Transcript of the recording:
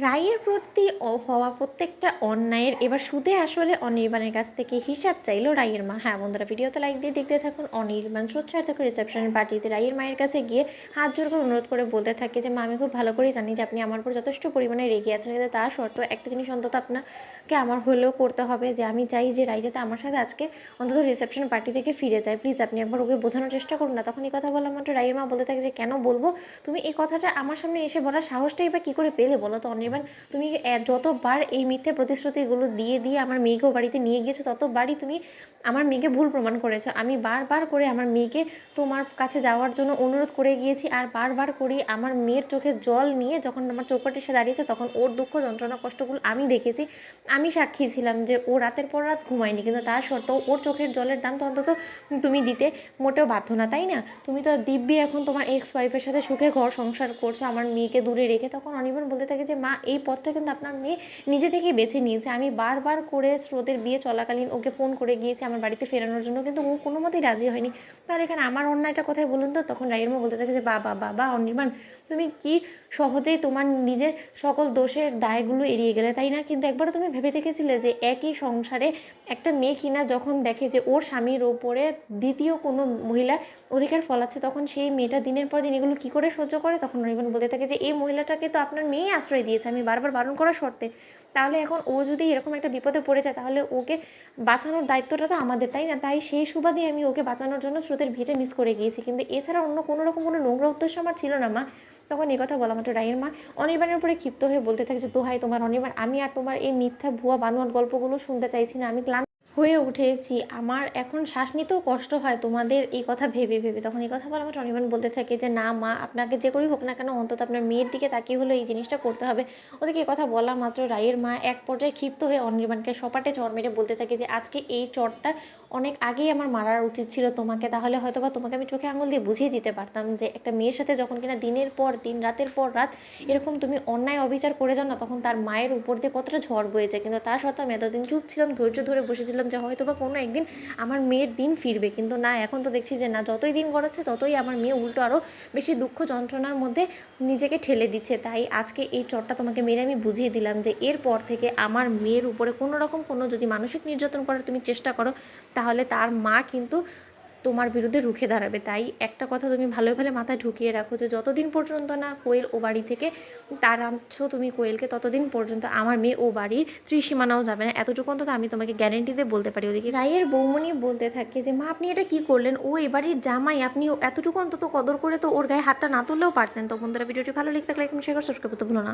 রায়ের প্রতি হওয়া প্রত্যেকটা অন্যায়ের এবার সুদে আসলে অনির্বাণের কাছ থেকে হিসাব চাইলো রায়ের মা। হ্যাঁ বন্ধুরা, ভিডিওতে লাইক দিয়ে দেখতে থাকুন। অনির্বাণ সোচ্চার রিসেপশনের পার্টিতে রায়ের মায়ের কাছে গিয়ে হাত জোর করে অনুরোধ করে বলতে থাকে যে মা, আমি খুব ভালো করেই জানি যে আপনি আমার উপর যথেষ্ট পরিমাণে রেগে আছেন, কিন্তু তার সত্ত্বেও একটা জিনিস অন্তত আপনাকে আমার হলেও করতে হবে, যে আমি চাই যে রাই যাতে আমার সাথে আজকে অন্তত রিসেপশন পার্টি থেকে ফিরে যায়। প্লিজ আপনি একবার ওকে বোঝানোর চেষ্টা করুন না। তখন এই কথা বলা মাত্র রায়ের মা বলতে থাকে যে কেন বলবো, তুমি এই কথাটা আমার সামনে এসে বলার সাহসটাই বা কী করে পেলে বলো তো অনির্বাণ? তুমি যতবার এই মিথ্যে প্রতিশ্রুতিগুলো দিয়ে দিয়ে আমার মেয়েকেও বাড়িতে নিয়ে গিয়েছো, ততবারই তুমি আমার মেয়েকে ভুল প্রমাণ করেছো। আমি বারবার করে আমার মেয়েকে তোমার কাছে যাওয়ার জন্য অনুরোধ করে গিয়েছি, আর বারবার করে আমার মেয়ের চোখে জল নিয়ে যখন আমার চৌকাঠে এসে দাঁড়িয়েছে তখন ওর দুঃখ যন্ত্রণা কষ্টগুলো আমি দেখেছি। আমি সাক্ষী ছিলাম যে ও রাতের পর রাত ঘুমায়নি, কিন্তু তা সত্ত্বেও ওর চোখের জলের দাম তো অন্তত তুমি দিতে মোটেও বাধ্য না, তাই না? তুমি তো দিব্যি এখন তোমার এক্স ওয়াইফের সাথে সুখে ঘর সংসার করছো আমার মেয়েকে দূরে রেখে। তখন অনির্বাণ বলতে থাকে যে মা, এই পথটা কিন্তু আপনার মেয়ে নিজে থেকেই বেছে নিয়েছে। আমি বারবার করে স্রোতের বিয়ে চলাকালীন ওকে ফোন করে গিয়েছি আমার বাড়িতে ফেরানোর জন্য, কিন্তু ও কোনো মতেই রাজি হয়নি। তাহলে এখানে আমার অন্যায়টা কোথায় বলুন তো? তখন রায়ের মা বলতে থাকে যে বাবা বাবা অনির্বাণ, তুমি কি সহজেই তোমার নিজের সকল দোষের দায়গুলো এড়িয়ে গেলে, তাই না? কিন্তু একবারও তুমি ভেবে দেখেছিলে যে একই সংসারে একটা মেয়ে কিনা যখন দেখে যে ওর স্বামীর ওপরে দ্বিতীয় কোনো মহিলা অধিকার ফলাচ্ছে, তখন সেই মেয়েটা দিনের পর দিন এগুলো কী করে সহ্য করে? তখন অনির্বাণ বলতে থাকে যে এই মহিলাটাকে তো আপনার মেয়েই আশ্রয় দিয়েছে, আমি বারবার বারণ করার শর্তে। তাহলে এখন ও যদি এরকম একটা বিপদে পড়ে যায়, তাহলে ওকে বাঁচানোর দায়িত্বটা তো আমাদের, তাই না? তাই সেই সুবাদে আমি ওকে বাঁচানোর জন্য স্রোতের ভিড়ে মিস করে গিয়েছি, কিন্তু এছাড়া অন্য কোনো রকম কোনো নোংরা উদ্দেশ্য আমার ছিল না মা। তখন এই কথা বলা মাত্র রায়ের মা অনির্বাণের উপরে ক্ষিপ্ত হয়ে বলতে থাকে যে দোহাই তোমার অনির্বাণ, আমি আর তোমার এই মিথ্যা ভুয়া বানোয়াট গল্পগুলো শুনতে চাইছি না। আমি ক্লান্ত হয়ে উঠেছি, আমার এখন শ্বাস নিতেও কষ্ট হয় তোমাদের এই কথা ভেবে ভেবে। তখন এই কথা বলা মাত্র অনির্বাণ বলতে থাকে যে না মা, আপনাকে যে করেই হোক না কেন অন্তত আপনার মেয়ের দিকে তাকিয়ে হলো এই জিনিসটা করতে হবে। ওদেরকে এই কথা বলা মাত্র রায়ের মা এক পর্যায়ে ক্ষিপ্ত হয়ে অনির্বাণকে সপাটে চড় মেরে বলতে থাকে যে আজকে এই চড়টা অনেক আগেই আমার মারার উচিত ছিল তোমাকে, তাহলে হয়তো বা তোমাকে আমি চোখে আঙুল দিয়ে বুঝিয়ে দিতে পারতাম যে একটা মেয়ের সাথে যখন কিনা দিনের পর দিন রাতের পর রাত এরকম তুমি অন্যায় অবিচার করে যাও না, তখন তার মায়ের উপর দিয়ে কতটা ঝড় বয়েছে। কিন্তু তা সত্ত্বেও আমি এতদিন চুপ ছিলাম, ধৈর্য ধরে বসেছিলাম যে হয়তো বা কোনো একদিন আমার মেয়ের দিন ফিরবে, কিন্তু না, এখন তো দেখছি যে না, যতই দিন গড়াচ্ছে ততই আমার মেয়ে উল্টো আরও বেশি দুঃখ যন্ত্রণার মধ্যে নিজেকে ঠেলে দিচ্ছে। তাই আজকে এই চটটা তোমাকে মেরে আমি বুঝিয়ে দিলাম যে এরপর থেকে আমার মেয়ের উপরে কোনো রকম কোনো যদি মানসিক নির্যাতন করার তুমি চেষ্টা করো, তাহলে তার মা কিন্তু তোমার বিরুদ্ধে রুখে দাঁড়াবে। তাই একটা কথা তুমি ভালো ভালো মাথায় ঢুকিয়ে রাখো যে যতদিন পর্যন্ত না কোয়েল ও বাড়ি থেকে তার আনছো তুমি কোয়েলকে, ততদিন পর্যন্ত আমার মেয়ে ও বাড়ির ত্রিসীমানাও যাবে না। এতটুকু অন্তত আমি তোমাকে গ্যারেন্টি দিয়ে বলতে পারি। ওদিকে রায়ের বৌমনি বলতে থাকে যে মা, আপনি এটা কি করলেন? ও এবাড়ির জামাই, আপনি এতটুকু অন্তত কদর করে তো ওর গায়ে হাতটা না তুললেও পারতেন। তো বন্ধুরা, ভিডিওটি ভালো লেগে থাকলে লাইক শেয়ার সাবস্ক্রাইব করতে ভুলো না।